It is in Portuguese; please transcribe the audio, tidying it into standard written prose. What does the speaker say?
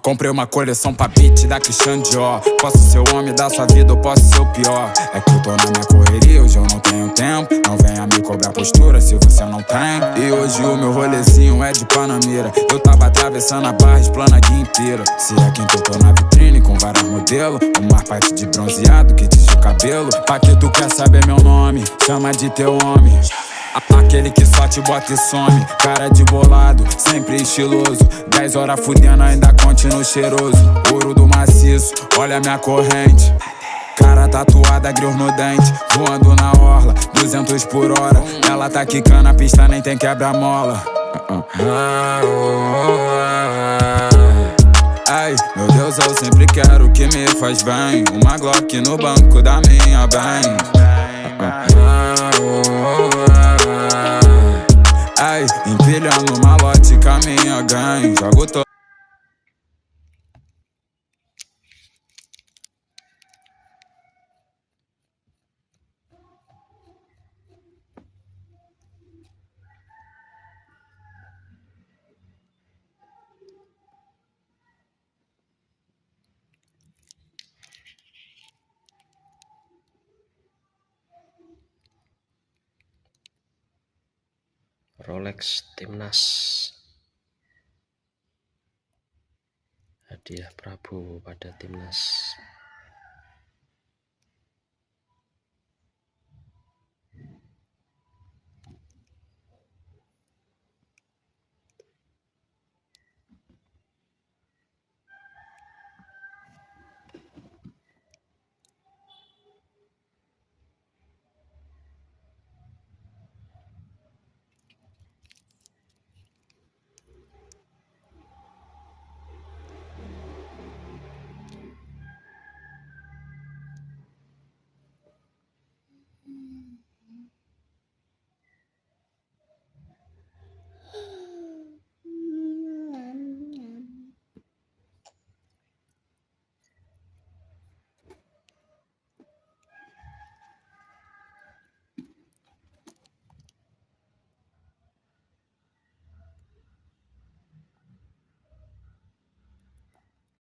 Comprei uma coleção pra beat da Christian Dior. Posso ser o homem da sua vida ou posso ser o pior. É que eu tô na minha correria, hoje eu não tenho tempo. Não venha me cobrar postura se você não tem. E hoje o meu rolezinho é de Panamera. Eu tava atravessando a barra, explana a guia inteira. Se é quem tô na vitrine com vários modelos. Uma parte de bronzeado que diz o cabelo. Pra que tu quer saber meu nome? Chama de teu homem. Aquele que só te bota e some. Cara de bolado, sempre estiloso. 10 horas fudendo, ainda continuo cheiroso. Ouro do maciço, olha minha corrente. Cara tatuada, grilos no dente. Voando na orla, 200 por hora. Ela tá quicando a pista, nem tem quebra-mola. Ai, meu Deus, eu sempre quero o que me faz bem. Uma Glock no banco da minha bem. Ai, empilhando malote com a minha gang. Jogo todo. Rolex Timnas, hadiah Prabowo pada Timnas.